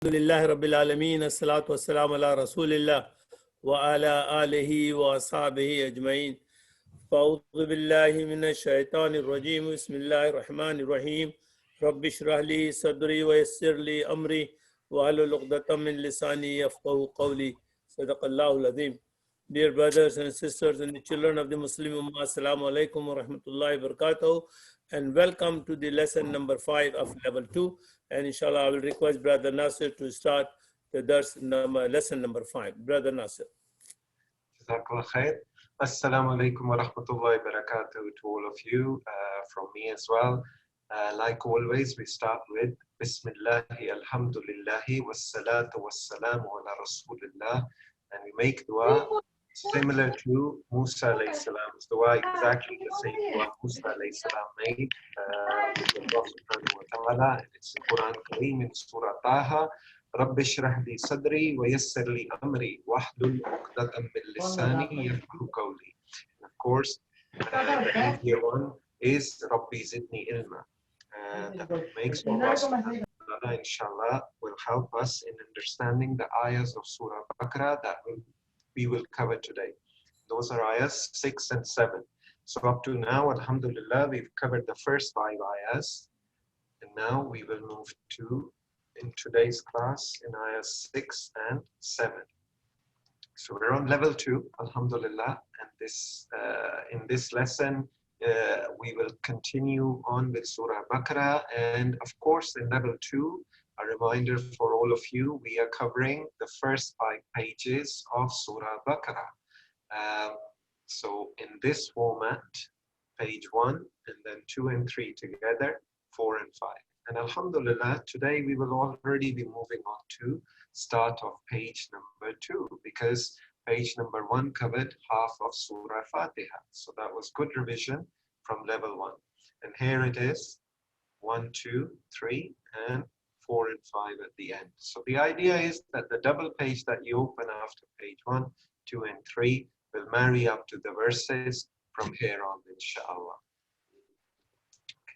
Alhamdulillah Rabbil Alameen, as-salatu was-salam ala Rasulillah wa ala alihi wa ashabihi ajma'in. Fa'udhu billahi minash shaitanir rajim. Bismillahir rahmanir rahim. Rabbi shrah li sadri wa yassir li amri wa halul 'uqdatam min lisani yafqahu qawli. Sadaqallahu al-azim. Dear brothers and sisters and the children of the Muslim Ummah, Assalamu alaikum wa rahmatullahi wa barakatuh, and welcome to the lesson number 5 of level 2. And inshallah, I will request Brother Nasir to start the lesson number 5. Brother Nasir. Jazakallah khair. Assalamu alaikum wa rahmatullahi wa barakatuh to all of you, from me as well. Like always, we start with Bismillah, alhamdulillahi, wassalatu wassalamu ala rasulillah. And we make dua similar to Musa alayhi salam's dua, exactly the same dua Musa alayhi salam made with Allah subhanahu wa ta'ala. And it's in Quran Kareem in Surah Taha. Rabbi shrah li sadri wa yassir li amri wahlul 'uqdatam min lisani yafqahu qawli. Of course, the easier one is Rabbi zidni ilma. That makes Allah subhanahu wa ta'ala, inshallah, will help us in understanding the ayahs of Surah Baqrq that we will cover today. Those are ayahs 6 and 7. So up to now, alhamdulillah, we've covered the first 5 ayahs. And now we will move to, in today's class, in ayahs 6 and 7. So we're on level 2, alhamdulillah. And this, in this lesson, we will continue on with Surah Baqrq. And of course, in level 2, a reminder for all of you, we are covering the first 5 pages of Surah Baqrq. So in this format, page 1, and then 2 and 3 together, 4 and 5. And alhamdulillah, today we will already be moving on to start of page number 2, because page number 1 covered half of Surah Fatiha. So that was good revision from level 1. And here it is, 1, 2, 3, and 4 and 5 at the end. So the idea is that the double page that you open after page 1, 2, and 3 will marry up to the verses from here on, inshallah.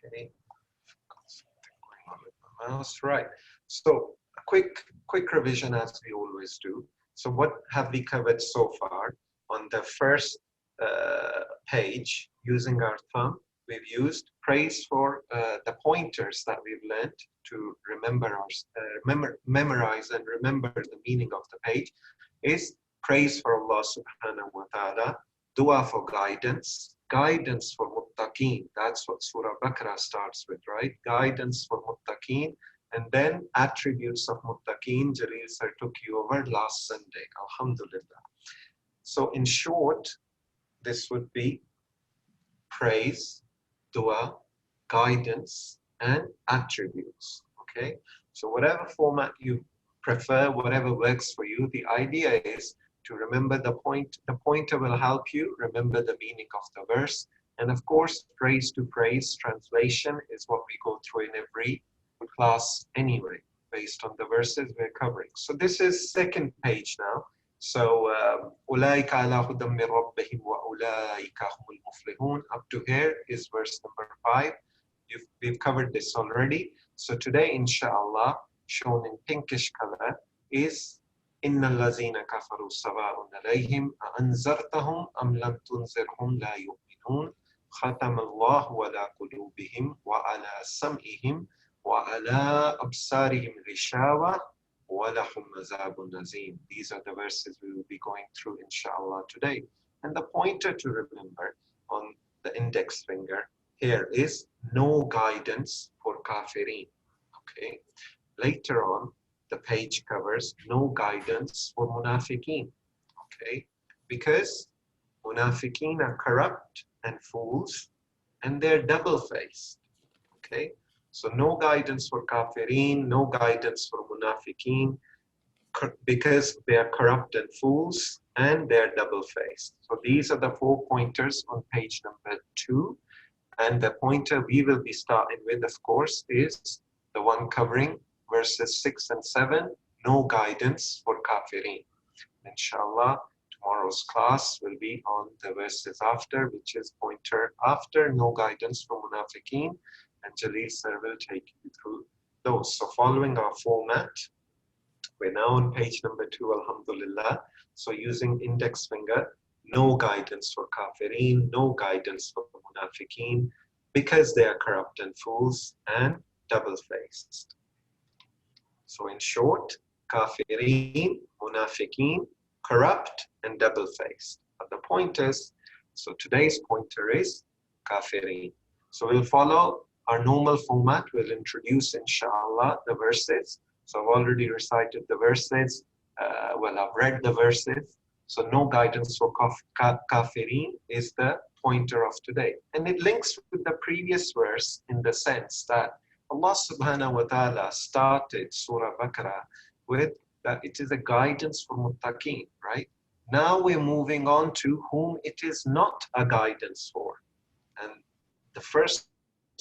Okay. Going on with my mouse. Right. So a quick revision as we always do. So what have we covered so far? On the first page, using our thumb, we've used praise for the pointers that we've learned to memorize and remember the meaning of the page, is praise for Allah subhanahu wa ta'ala, dua for guidance, guidance for muttaqeen. That's what Surah Baqrq starts with, right? Guidance for muttaqeen, and then attributes of muttaqeen. Jaleel sir took you over last Sunday, alhamdulillah. So in short, this would be praise, dua, guidance, and attributes. Okay, so whatever format you prefer, whatever works for you, the idea is to remember the point. The pointer will help you remember the meaning of the verse. And of course, praise to praise translation is what we go through in every class anyway, based on the verses we're covering. So this is second page now. So, أُولَٰئِكَ عَلَىٰ هُدًى مِّن رَبِّهِمْ وَأُولَٰئِكَ هُمُ الْمُفْلِحُونَ. Up to here is verse number 5. We've covered this already. So today, inshallah, shown in pinkish color, is إِنَّ الَّذِينَ كَفَرُوا سَوَاءٌ عَلَيْهِمْ أَأَنذَرْتَهُمْ أَمْ لَمْ تُنذِرْهُمْ لَا يُؤْمِنُونَ خَتَمَ اللَّهُ عَلَىٰ قُلُوبِهِمْ وَعَلَىٰ سَمْعِهِمْ وَعَلَىٰ أَبْصَارِهِمْ غِشَاوَةٌ وَلَهُمْ عَذَابٌ عَظِيمٌ. These are the verses we will be going through, inshallah, today. And the pointer to remember on the index finger here is no guidance for kafirin. Okay. Later on, the page covers no guidance for munafiqeen. Okay. Because munafiqeen are corrupt and fools, and they're double-faced. Okay. So no guidance for kafirin, no guidance for munafiqeen, because they are corrupt and fools, and they're double-faced. So these are the 4 pointers on page number 2. And the pointer we will be starting with, of course, is the one covering verses 6 and 7, no guidance for kafirin. Inshallah, tomorrow's class will be on the verses after, which is pointer after, no guidance for munafiqeen. And Jaleel sir will take you through those. So following our format, We're now on page number 2, alhamdulillah. So using index finger, no guidance for kafirin, no guidance for munafiqeen, because they are corrupt and fools and double-faced. So in short, kafirin, munafiqeen, corrupt and double-faced. But the point is, so today's pointer is kafirin. So we'll follow our normal format. We'll introduce, inshallah, the verses. So I've already recited the verses. I've read the verses. So no guidance for kafirin is the pointer of today. And it links with the previous verse in the sense that Allah subhanahu wa ta'ala started Surah Baqrq with that it is a guidance for muttaqeen, right? Now we're moving on to whom it is not a guidance for. And the first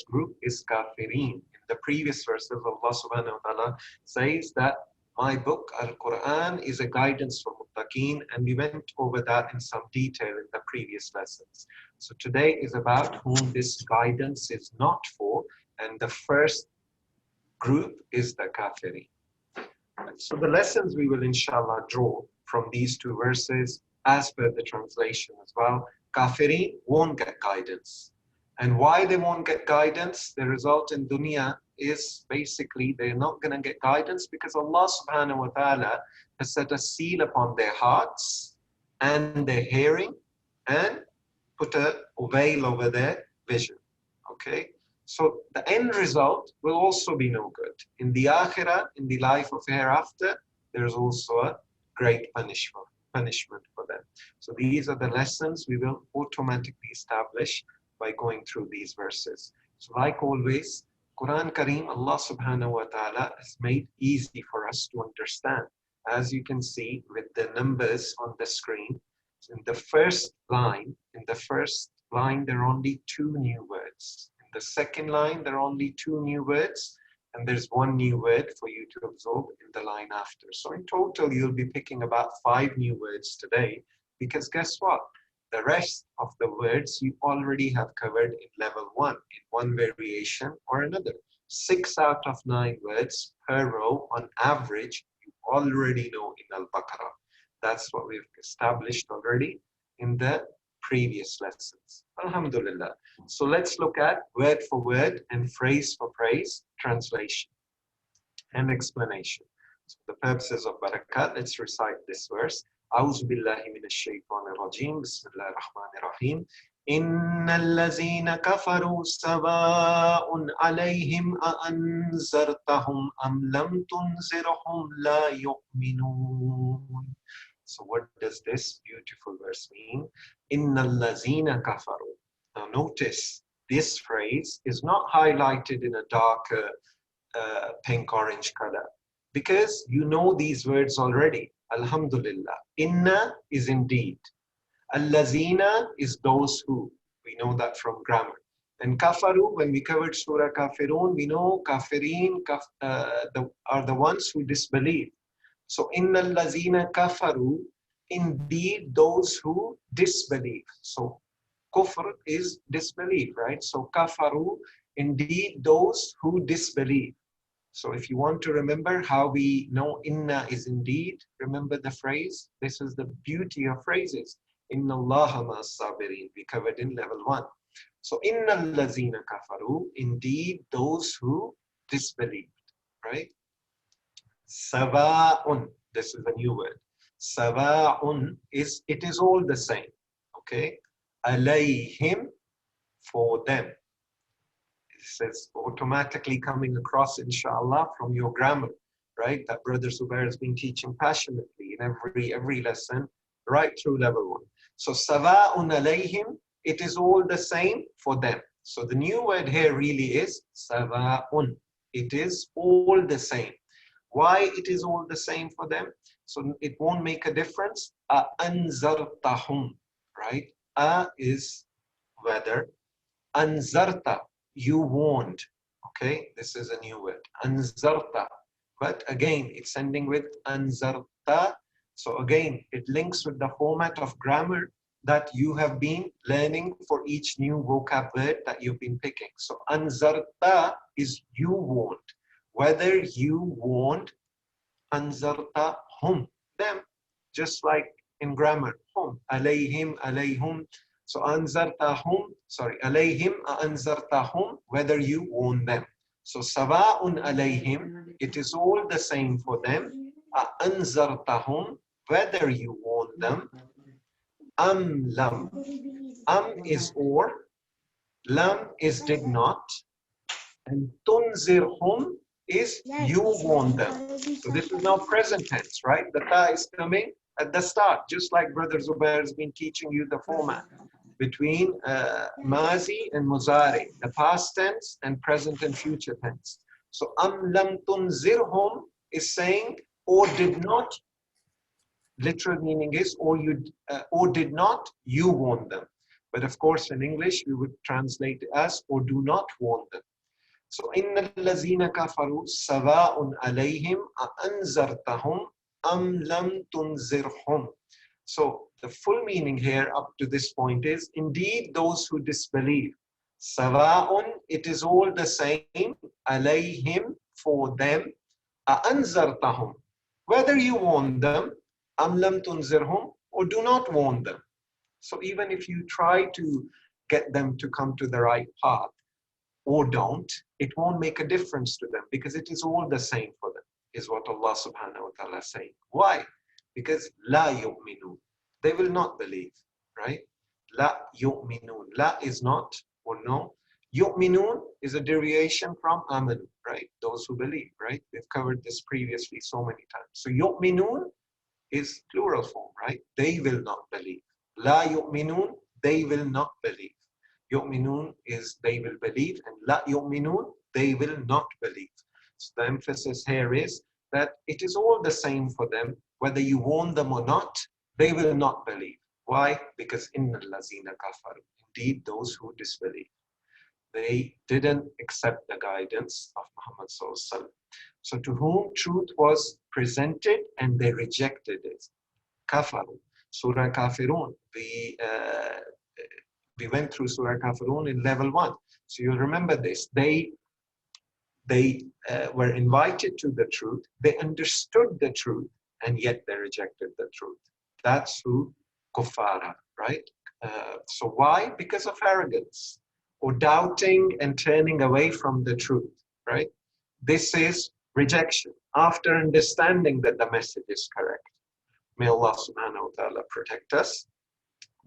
group is kafirin. In the previous verses, Allah subhanahu wa ta'ala says that my book, Al-Quran, is a guidance for muttaqeen, and we went over that in some detail in the previous lessons. So today is about whom this guidance is not for, and the first group is the kafirin. So the lessons we will inshallah draw from these two verses, as per the translation as well, kafirin won't get guidance. And why they won't get guidance, the result in dunya is basically they're not going to get guidance because Allah subhanahu wa ta'ala has set a seal upon their hearts and their hearing and put a veil over their vision. Okay? So the end result will also be no good. In the akhirah, in the life of hereafter, there's also a great punishment for them. So these are the lessons we will automatically establish by going through these verses. So like always, Quran Kareem, Allah subhanahu wa ta'ala has made easy for us to understand. As you can see with the numbers on the screen, in the first line, there are only 2 new words. In the second line, there are only 2 new words, and there's 1 new word for you to absorb in the line after. So in total, you'll be picking about 5 new words today, because guess what? The rest of the words you already have covered in level 1, in one variation or another. 6 out of 9 words per row on average, you already know in Al-Baqarah. That's what we've established already in the previous lessons. Alhamdulillah. So let's look at word for word and phrase for phrase translation and explanation. So for the purposes of barakat, let's recite this verse. أعوذ بالله من الشيطان الرجيم بسم الله الرحمن الرحيم إن الذين كفروا سواء عليهم أأنذرتهم أم لم تنذرهم لا يؤمنون. So what does this beautiful verse mean? إن الذين كفروا. Now notice this phrase is not highlighted in a darker pink orange color because you know these words already. Alhamdulillah. Inna is indeed. Allazina is those who. We know that from grammar. And kafaru, when we covered Surah Kafirun, we know kafirin are the ones who disbelieve. So inna allazina kafaru, indeed those who disbelieve. So kufr is disbelief, right? So kafaru, indeed those who disbelieve. So if you want to remember how we know inna is indeed, remember the phrase. This is the beauty of phrases. Inna Allaha ma'as sabirin. We covered in level 1. So inna allazina kafaru, indeed those who disbelieved, right? Sawa'un, this is a new word. Sawa'un is, it is all the same, okay? Alayhim, for them. It's automatically coming across, inshallah, from your grammar, right? That Brother Zubair has been teaching passionately in every lesson, right through level 1. So, Sawa'un alayhim, it is all the same for them. So, the new word here really is Sawa'un. It is all the same. Why it is all the same for them? So, it won't make a difference. Anzartahum, right? Is whether. Anzarta, you warned. Okay, this is a new word. Anzarta. But again, it's ending with anzarta. So again, it links with the format of grammar that you have been learning for each new vocab word that you've been picking. So anzarta is you warned. Whether you warned anzartahum, them, just like in grammar, hum, alayhim, alayhum. So anzartahum, sorry, alayhim, anzartahum, whether you warn them. So sawa'un alayhim, it is all the same for them. Anzartahum, whether you warn them. Lam. Is or, lam is did not, and tunzirhum is you warn them. So this is now present tense, right? The ta is coming at the start, just like Brother Zubair has been teaching you the format between mazi and muzari, the past tense and present and future tense. So lam tunzirhum is saying or did not. Literal meaning is or did not you warn them. But of course in English we would translate it as or do not warn them. So innal lazina kafaru sawa'un alayhim anzartahum am lam tunzirhum. So the full meaning here up to this point is indeed those who disbelieve. Sawa'un, it is all the same, alayhim, for them, anzartahum, whether you warn them, am lam tunzirhum, or do not warn them. So even if you try to get them to come to the right path or don't, it won't make a difference to them because it is all the same for them, is what Allah subhanahu wa ta'ala is saying. Why? Because la yu'minun, they will not believe, right? La yu'minun, la is not or no. Yu'minun is a derivation from amanu, right? Those who believe, right? We've covered this previously so many times. So yu'minun is plural form, right? They will not believe. La yu'minun, they will not believe. Yu'minun is they will believe, and la yu'minun, they will not believe. So the emphasis here is that it is all the same for them, whether you warn them or not, they will not believe. Why? Because innal lazina kafaru, indeed those who disbelieve. They didn't accept the guidance of Muhammad sallallahu alaihi wasallam. So to whom truth was presented and they rejected it. Kafaru. Surah Kafirun. We went through Surah Kafirun in level 1. So you'll remember this. They were invited to the truth. They understood the truth and yet they rejected the truth. That's who kuffar are, right? So why? Because of arrogance or doubting and turning away from the truth, right? This is rejection after understanding that the message is correct. May Allah subhanahu wa ta'ala protect us.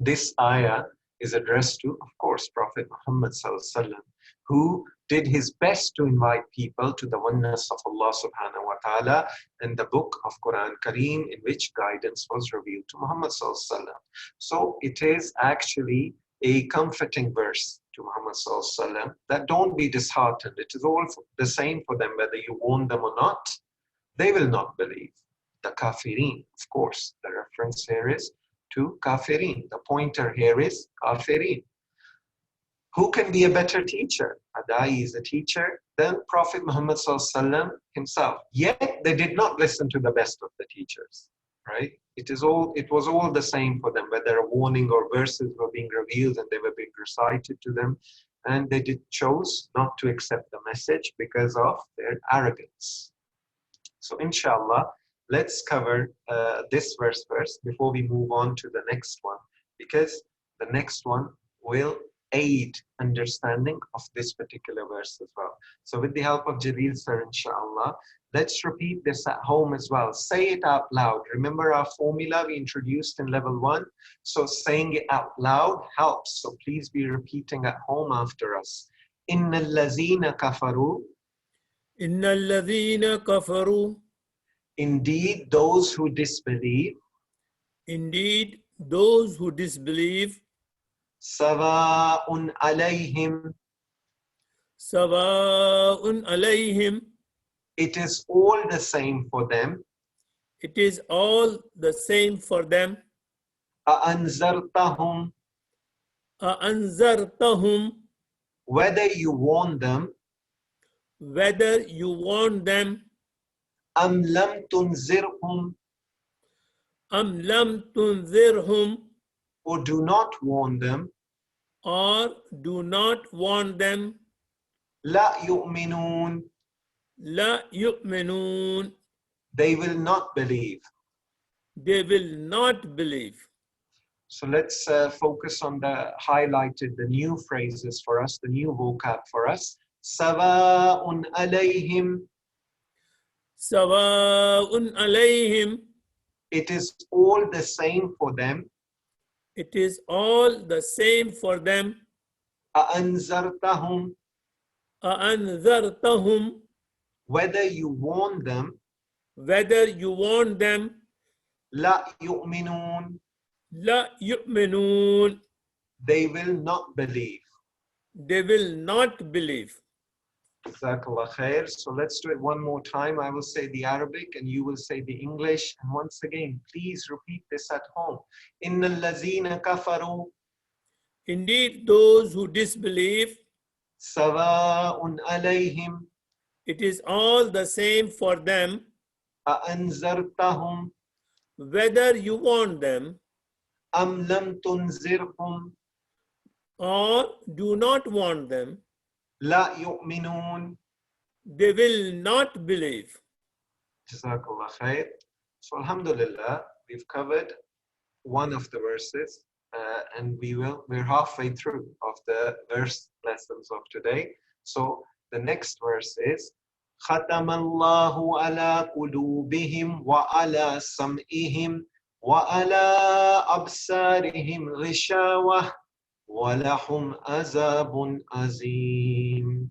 This ayah is addressed to, of course, Prophet Muhammad sallallahu alaihi wasallam, who did his best to invite people to the oneness of Allah subhanahu wa ta'ala and the book of Quran Kareem in which guidance was revealed to Muhammad sallallahu alaihi wasallam. So it is actually a comforting verse to Muhammad sallallahu alaihi wasallam that don't be disheartened. It is all the same for them whether you warn them or not. They will not believe. The kafirin, of course, the reference here is to kafirin. The pointer here is kafirin. Who can be a better teacher? Adai is a teacher than Prophet Muhammad sallallahu alaihi wasallam himself. Yet they did not listen to the best of the teachers, right? It was all the same for them, whether a warning or verses were being revealed and they were being recited to them, and they chose not to accept the message because of their arrogance. So inshallah, let's cover this verse first before we move on to the next one, because the next one will aid understanding of this particular verse as well. So with the help of Jaleel sir, inshallah, let's repeat this at home as well. Say it out loud. Remember our formula we introduced in level 1? So saying it out loud helps. So please be repeating at home after us. Innal lazina kafaru. Innal ladhina kafaru. Indeed, those who disbelieve. Indeed, those who disbelieve. Sawa'un alayhim. Sawa'un alayhim. It is all the same for them. It is all the same for them. Anzartahum. Anzartahum. Whether you warn them. Whether you warn them. Am lam tunzirhum. Am lam tunzirhum. Or do not warn them. Or do not warn them. La yu'minun. La yu'minun. They will not believe. They will not believe. So let's focus on the highlighted, the new phrases for us, the new vocab for us. Sawa'un alayhim. Sawa'un alayhim. It is all the same for them. It is all the same for them. A'anzartahum. A'anzartahum. Whether you warn them. Whether you warn them. La yu'minun. La yu'minun. They will not believe. They will not believe. Jazakallah khair. So let's do it one more time. I will say the Arabic and you will say the English. And once again, please repeat this at home. Innal lazina kafaru. Indeed, those who disbelieve, Sawa'un alayhim. it is all the same for them. A'anzartahum. Whether you warn them Am lam tunzirhum. or do not warn them, La yu'minun. they will not believe. Jazakallah khair. So alhamdulillah, we've covered one of the verses and we're halfway through of the verse lessons of today. So the next verse is ختم الله على قلوبهم وعلى سمعهم وعلى أبصارهم غشاوة وَلَهُمْ عَذَابٌ عَظِيمٌ.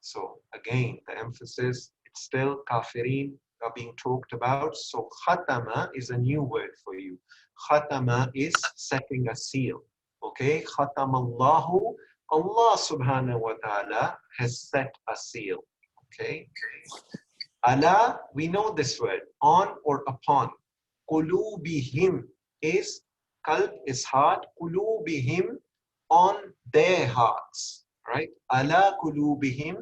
So again, the emphasis, it's still kafirin are being talked about. So khatama is a new word for you. Khatama is setting a seal. Okay, khatamallahu, Allah subhanahu wa ta'ala has set a seal. Okay, ala, we know this word, on or upon. Qulubihim is, qalb is heart, qulubihim, on their hearts, right? Ala qulubihim,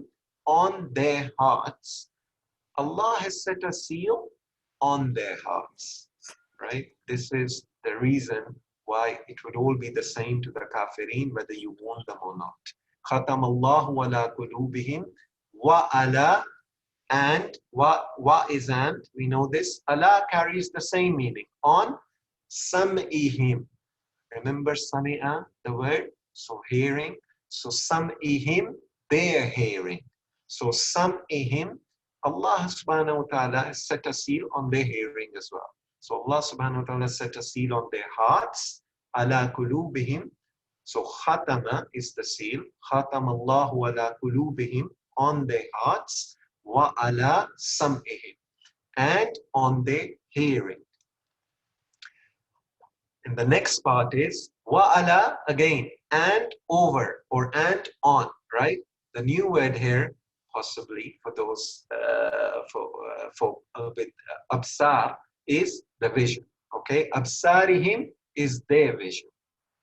on their hearts. Allah has set a seal on their hearts, right? This is the reason why it would all be the same to the kafirin, whether you warn them or not. Khatam Allahu ala qulubihim wa ala, and wa is and, we know this. Allah carries the same meaning. On sam'ihim. Remember sami'a, the word? So hearing. So sam'ihim, their hearing. So sam'ihim, Allah subhanahu wa ta'ala has set a seal on their hearing as well. So Allah subhanahu wa ta'ala set a seal on their hearts. Ala kulubihim. So khatama is the seal. Khatam Allahu ala kulubihim, on their hearts. Wa ala sam'ihim, and on their hearing. And the next part is wa ala, again, and over or and on, right? The new word here, possibly for those for a bit absar, is the vision. Okay, absarihim is their vision.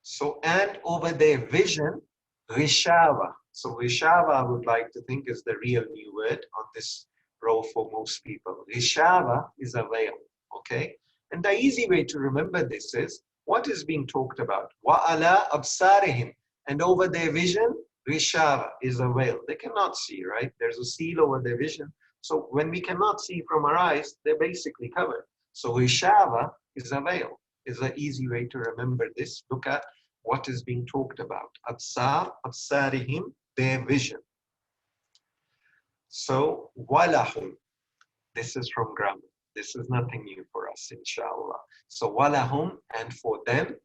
So and over their vision, rishawa. So rishawa, I would like to think, is the real new word on this row for most people. Rishawa is a veil. Okay, and the easy way to remember this is what is being talked about. Wa ala absarihim, and over their vision, rishawa is a veil. They cannot see, right? There's a seal over their vision. So when we cannot see from our eyes, they're basically covered. So rishawa is a veil. Is an easy way to remember this. Look at what is being talked about. Absar, absarihim, their vision. So walahum. This is from grammar. This is nothing new for us, inshallah. So walahum, and for them,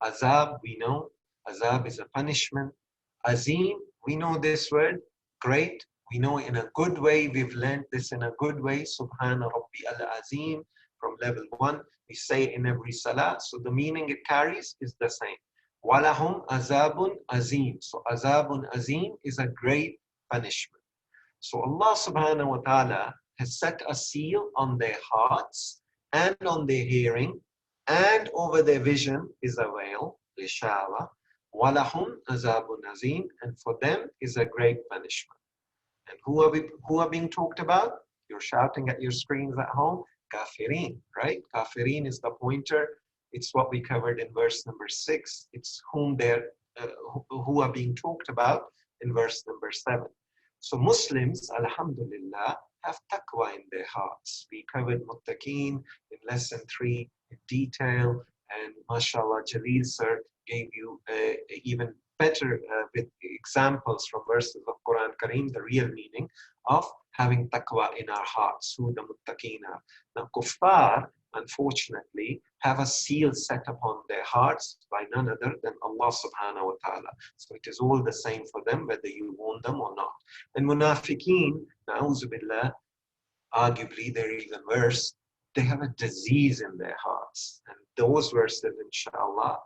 azab, we know. Azab is a punishment. Azim, we know this word. Great. We know in a good way. We've learned this in a good way. Subhana Rabbi al-Azim. From level 1, we say it in every salah. So the meaning it carries is the same. Walahum azabun azim. So azabun azim is a great punishment. So Allah subhanahu wa ta'ala has set a seal on their hearts and on their hearing, and over their vision is a veil, rishawa. Walahum azabun azim, and for them is a great punishment. And who are being talked about? You're shouting at your screens at home. Kafirin, right? Kafirin is the pointer. It's what we covered in verse number 6. It's whom they're who are being talked about in verse number 7. So Muslims, alhamdulillah, have taqwa in their hearts. We covered muttaqeen in lesson 3 in detail, and mashallah, Jaleel sir gave you even better with examples from verses of Quran Kareem, the real meaning of having taqwa in our hearts, who the muttaqeen are. Now, kuffar, unfortunately, have a seal set upon their hearts by none other than Allah subhanahu wa ta'ala. So it is all the same for them, whether you warn them or not. And munafiqeen, na'udzu billah, arguably they're even worse. They have a disease in their hearts. And those verses, inshallah,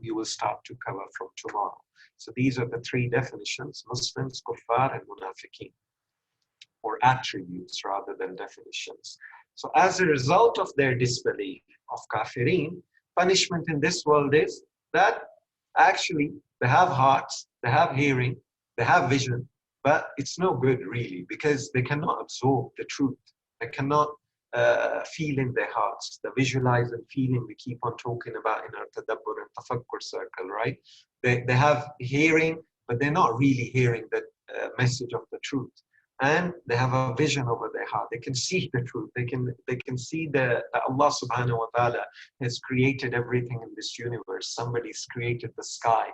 we will start to cover from tomorrow. So these are the 3 definitions: Muslims, kuffar, and munafiqeen, or attributes rather than definitions. So as a result of their disbelief of kafirin, punishment in this world is that actually they have hearts, they have hearing, they have vision, but it's no good really, because they cannot absorb the truth. They cannot feel in their hearts, the visualize and feeling we keep on talking about in our tadabbur and tafakkur circle, right? They have hearing, but they're not really hearing the message of the truth. And they have a vision over their heart. They can see the truth. They can see that Allah subhanahu wa ta'ala has created everything in this universe. Somebody's created the sky,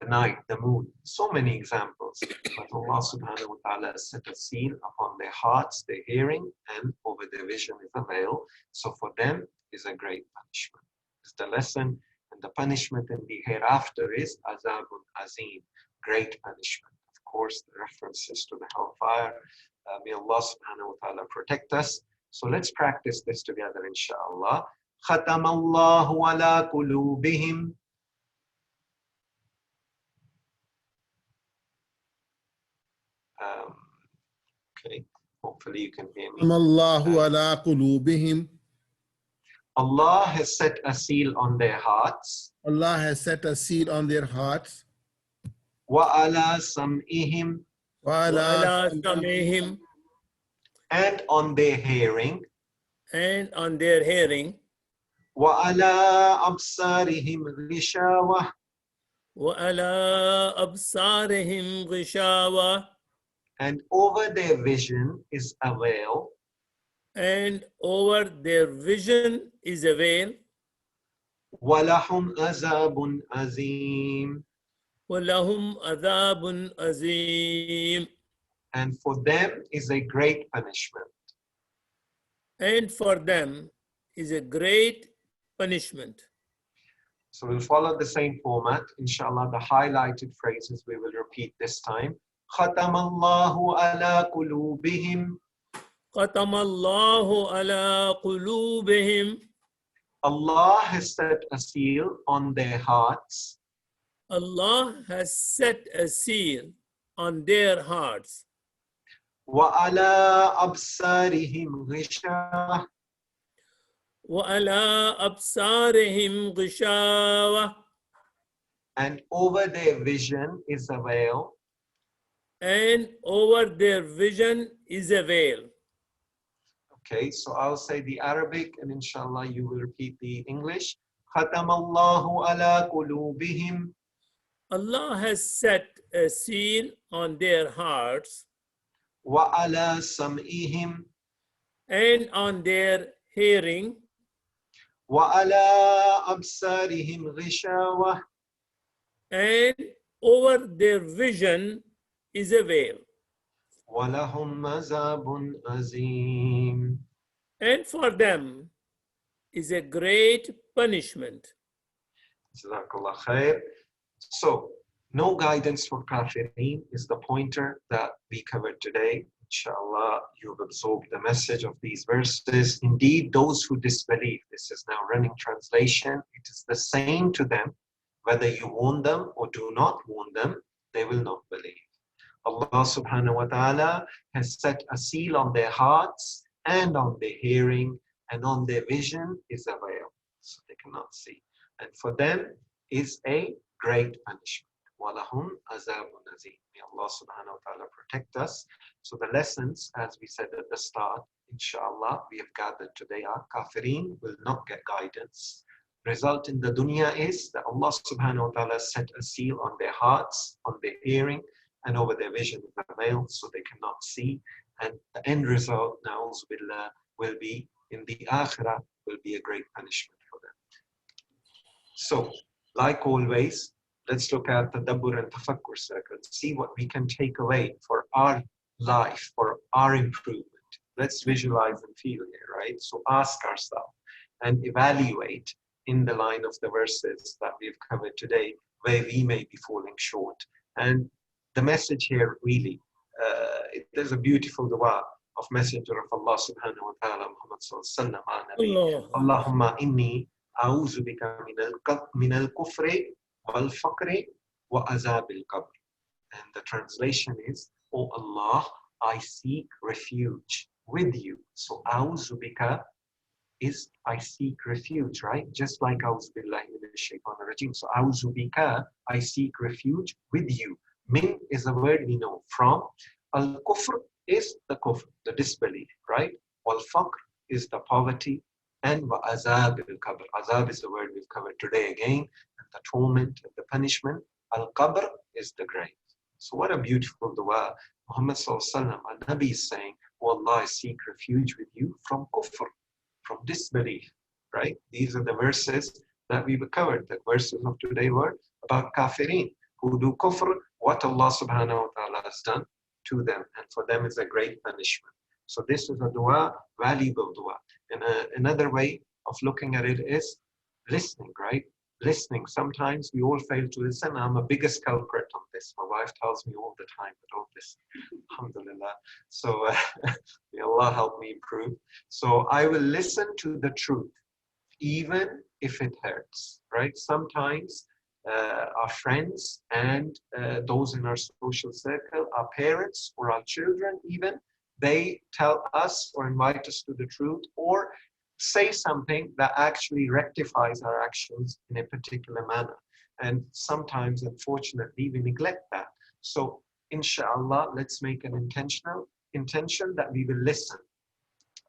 the night, the moon. So many examples. But Allah subhanahu wa ta'ala has set a seal upon their hearts, their hearing, and over their vision is a veil. So for them is a great punishment. It's the lesson, and the punishment in the hereafter is azabun azim, great punishment. Of course, the references to the hellfire. May Allah subhanahu wa ta'ala protect us. So let's practice this together, inshallah. Khatamallahu ala qulubihim. Okay, hopefully you can hear me. Allahu ala qulubihim. Allah has set a seal on their hearts. Allah has set a seal on their hearts. Wa ala sam'ihim. Wa ala sam'ihim, And on their hearing. and on their hearing. Wa ala absarihim ghishawa. وَعَلَىٰ أَبْصَارِهِمْ غِشَاوَةٌ, And over their vision is a veil. and over their vision is a veil. وَلَهُمْ عَذَابٌ عَظِيمٌ. وَلَهُمْ عَذَابٌ عَظِيمٌ, And for them is a great punishment. and for them is a great punishment. So we'll follow the same format. Inshallah, the highlighted phrases we will repeat this time. خَتَمَ اللَّهُ عَلَى قُلُوبِهِمْ. خَتَمَ اللَّهُ عَلَىٰ قُلُوبِهِمْ. Allah has set a seal on their hearts. Allah has set a seal on their hearts. وَعَلَى أَبْصَارِهِمْ غِشَاوَةٌ. وَعَلَىٰ أَبْصَارِهِمْ غِشَاوَةٌ, And over their vision is a veil. and over their vision is a veil. Okay, so I'll say the Arabic and inshallah you will repeat the English. خَتَمَ اللَّهُ عَلَى قُلُوبِهِمْ. Allah has set a seal on their hearts وَعَلَى سَمْئِهِمْ. and on their hearing, وَعَلَى أَبْصَارِهِمْ غِشَاوَةٌ. and over their vision is a veil. وَلَهُمْ عَذَابٌ عَظِيمٌ. And for them is a great punishment. Jazakallah khair. So, no guidance for kafirin is the pointer that we covered today. Inshallah, you've absorbed the message of these verses. Indeed, those who disbelieve, this is now running translation, it is the same to them, whether you warn them or do not warn them, they will not believe. Allah subhanahu wa ta'ala has set a seal on their hearts and on their hearing, and on their vision is a veil, so they cannot see. And for them is a great punishment. وَلَهُمْ عَذَابٌ عَظِيمٌ. May Allah subhanahu wa ta'ala protect us. So the lessons, as we said at the start, inshallah, we have gathered today are kafirin will not get guidance. Result in the dunya is that Allah subhanahu wa ta'ala set a seal on their hearts, on their hearing, and over their vision is a veil, so they cannot see. And the end result, na'uz billah, will be in the akhirah, will be a great punishment for them. So, like always, let's look at the Tadabbur and Tafakkur circle, see what we can take away for our life, for our improvement. Let's visualize and feel here, right? So ask ourselves and evaluate in the line of the verses that we've covered today, where we may be falling short. And the message here really, there's a beautiful dua of Messenger of Allah subhanahu wa ta'ala, Muhammad sallallahu alaihi wasallam, Allahumma inni a'udhu bika min al-kufri wal-faqri wa azab al-qabr. And the translation is, "O Allah, I seek refuge with you." So a'udhu bika is I seek refuge, right? Just like a'udhu billahi minash shaitanir rajim. So a'udhu bika, I seek refuge with you. Min is a word we know from. Al-kufr is the kufr, the disbelief, right? Wal-faqr is the poverty. And wa azab al-qabr. Azab is the word we've covered today again. And the torment and the punishment. Al-qabr is the grave. So what a beautiful dua. Muhammad sallallahu alaihi wasallam, al-Nabi is saying, "Oh Allah, I seek refuge with you from kufr, from disbelief," right? These are the verses that we've covered. The verses of today were about kafirin, who do kufr, what Allah subhanahu wa ta'ala has done to them. And for them is a great punishment. So this is a dua, valuable dua. And another way of looking at it is listening, right? Listening. Sometimes we all fail to listen. I'm a biggest culprit on this. My wife tells me all the time, "I don't listen." Alhamdulillah. So may Allah help me improve. So I will listen to the truth, even if it hurts, right? Sometimes our friends and those in our social circle, our parents or our children even, they tell us or invite us to the truth or say something that actually rectifies our actions in a particular manner. And sometimes, unfortunately, we neglect that. So, inshallah, let's make an intention that we will listen.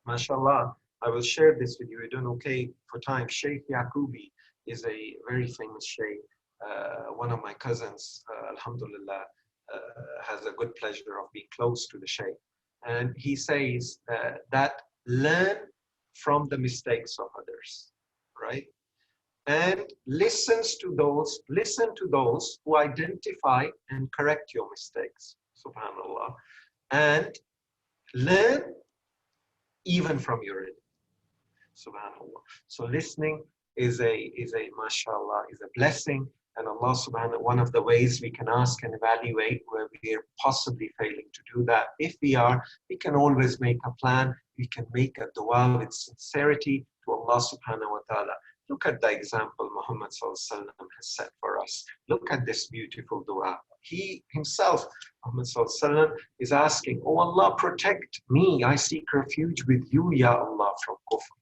MashaAllah, I will share this with you. We're doing okay for time. Sheikh Yaqubi is a very famous sheikh. One of my cousins, alhamdulillah, has a good pleasure of being close to the sheikh. And he says that learn from the mistakes of others, right? And listen to those who identify and correct your mistakes, subhanallah. And learn even from your enemy, subhanallah. So listening is a mashallah, is a blessing. And Allah subhanahu, one of the ways we can ask and evaluate where we are possibly failing to do that. If we are, we can always make a plan. We can make a dua with sincerity to Allah subhanahu wa ta'ala. Look at the example Muhammad sallallahu alaihi wasallam has set for us. Look at this beautiful dua. He himself, Muhammad sallallahu alaihi wasallam, is asking, "Oh Allah, protect me. I seek refuge with you, Ya Allah, from kufr,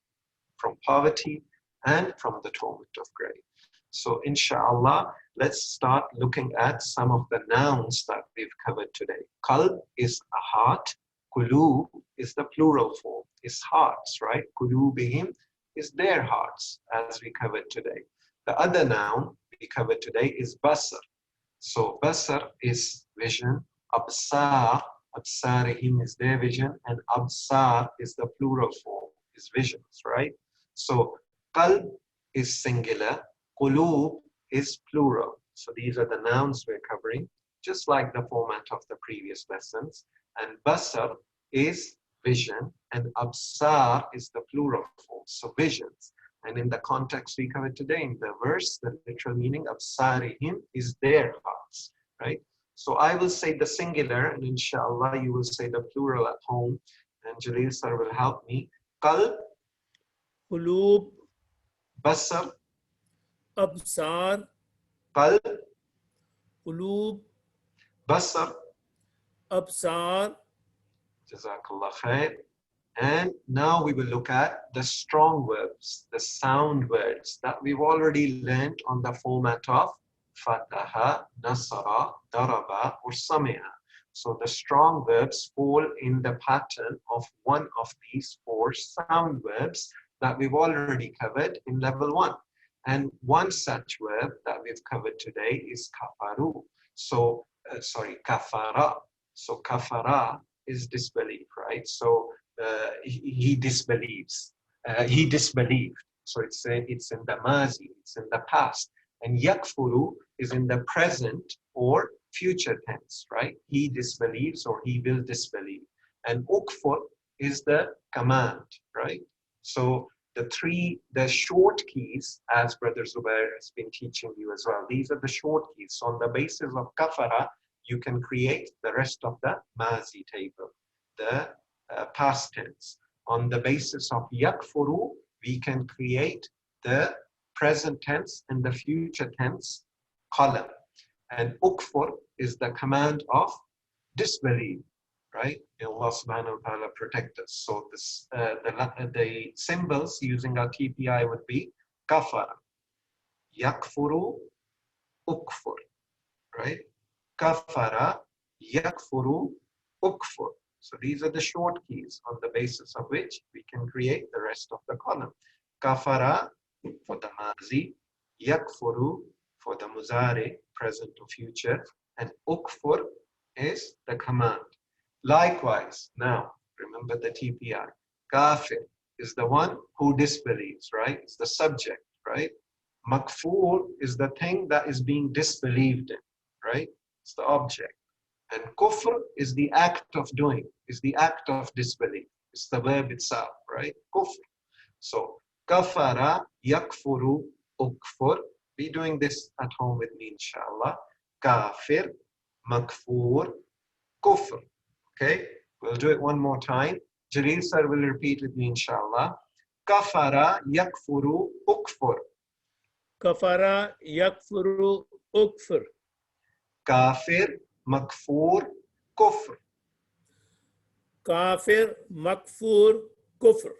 from poverty, and from the torment of grave." So inshallah, let's start looking at some of the nouns that we've covered today. Qalb is a heart. Qulub is the plural form, is hearts, right? Qulubihim is their hearts, as we covered today. The other noun we covered today is basar. So basar is vision. Absar, absarihim is their vision. And absar is the plural form, is visions, right? So qalb is singular. Qulub is plural. So these are the nouns we're covering, just like the format of the previous lessons. And basar is vision, and absar is the plural form, so visions. And in the context we covered today, in the verse, the literal meaning of sarihim is their hearts, right? So I will say the singular, and inshallah you will say the plural at home, and Jaleel sir will help me. Qalb, Qulub, basar, absar, qalb, qulub, basar. absar. Jazakallah khair. And now we will look at the strong verbs, the sound words that we've already learned on the format of fataha, nasara, daraba, or sami'a. So the strong verbs fall in the pattern of one of these four sound verbs that we've already covered in level 1. And one such verb that we've covered today is kafaru. So, kafara. So kafara is disbelief, right? So he disbelieves. He disbelieved. So it's in the mazi, it's in the past. And yakfuru is in the present or future tense, right? He disbelieves or he will disbelieve. And ukfur is the command, right? So the short keys, as Brother Zubair has been teaching you as well, these are the short keys. So on the basis of kafara, you can create the rest of the mazi table, the past tense. On the basis of yakfuru, we can create the present tense and the future tense column. And ukfur is the command of disbelief, right? May Allah subhanahu wa ta'ala protect us. So this, the symbols using our TPI would be kafara, yakfuru, ukfur, right? Kafara, yakfuru, ukfur. So these are the short keys on the basis of which we can create the rest of the column. Kafara for the mazi, yakfuru for the muzari, present or future, and ukfur is the command. Likewise, now remember the TPI. Kafir is the one who disbelieves, right? It's the subject, right? Makfur is the thing that is being disbelieved in, right? It's the object. And kufr is the act of doing, is the act of disbelief. It's the verb itself, right? Kufr. So, kafara, yakfuru, ukfur. Be doing this at home with me, inshallah. Kafir, makfur, kufr. Okay, we'll do it one more time. Jaleel sir will repeat with me, inshallah. Kafara, yakfuru, ukfur. Kafara, yakfuru, ukfur. Kafir, makfur, kufr. Kafir, makfur, kufr.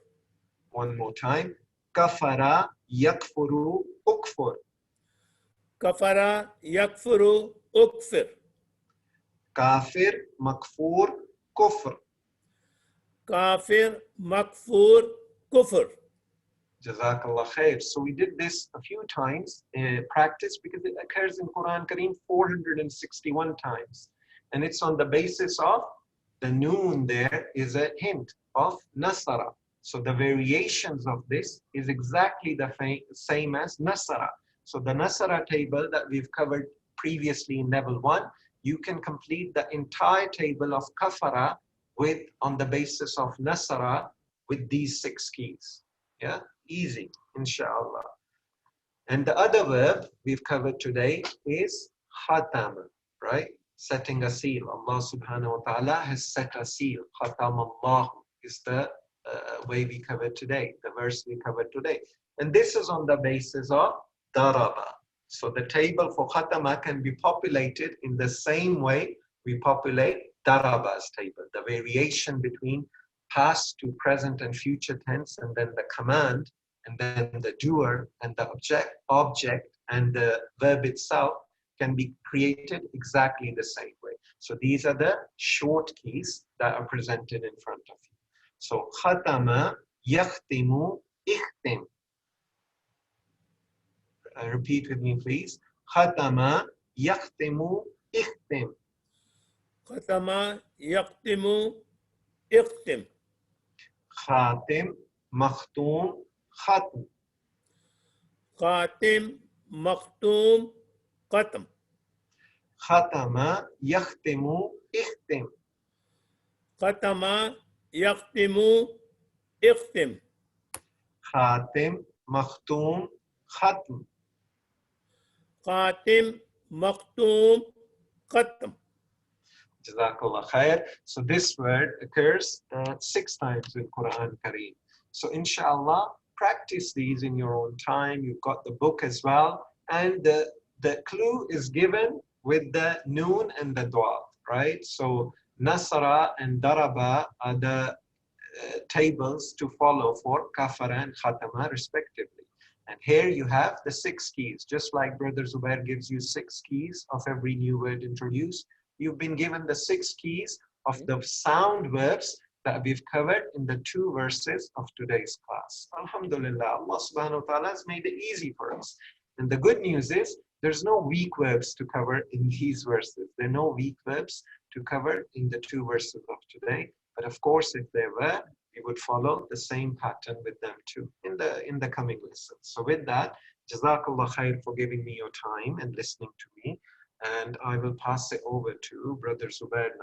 One more time. Kafara, yakfuru, ukfur. Kafara, yakfuru, ukfir. Kafir, makfur, kufr. Kafir, makfur, kufr. Jazakallah khair. So we did this a few times in practice because it occurs in Quran Kareem 461 times. And it's on the basis of the noon there is a hint of nasara. So the variations of this is exactly the same as nasara. So the nasara table that we've covered previously in level 1, you can complete the entire table of kafara with on the basis of nasara with these 6 keys. Yeah, easy, inshallah. And the other verb we've covered today is khatama, right? Setting a seal. Allah subhanahu wa ta'ala has set a seal. Khatam Allah is the way we covered today, the verse we covered today. And this is on the basis of daraba. So the table for khatama can be populated in the same way we populate daraba's table, the variation between past to present and future tense, and then the command, and then the doer, and the object, and the verb itself can be created exactly the same way. So these are the short keys that are presented in front of you. So khatama, yakhtimu, ikhtim. Repeat with me, please. Khatama, yakhtimu, ikhtim. Khatama, yaqtimu, iqtim. Khatim, makhtum, khatm. Khatim, makhtum, qatam. Khatama, yakhtimu, ikhtim. Khatama, yaqtimu, iqtim. Khatim, makhtum, khatm. Khatim, makhtum, qatam. Jazakallah khair. So this word occurs 6 times in Quran Kareem. So inshallah, practice these in your own time. You've got the book as well. And the clue is given with the noon and the dua, right? So nasara and daraba are the tables to follow for kafara and khatama respectively. And here you have the 6 keys. Just like Brother Zubair gives you 6 keys of every new word introduced, you've been given the 6 keys of the sound verbs that we've covered in the 2 verses of today's class. Alhamdulillah, Allah subhanahu wa ta'ala has made it easy for us. And the good news is There's no weak verbs to cover in these verses. There are no weak verbs to cover in the 2 verses of today. But of course, if there were, we would follow the same pattern with them too in the coming lessons. So with that, Jazakallah khair for giving me your time and listening to me. And I will pass it over to Brother Zubair now.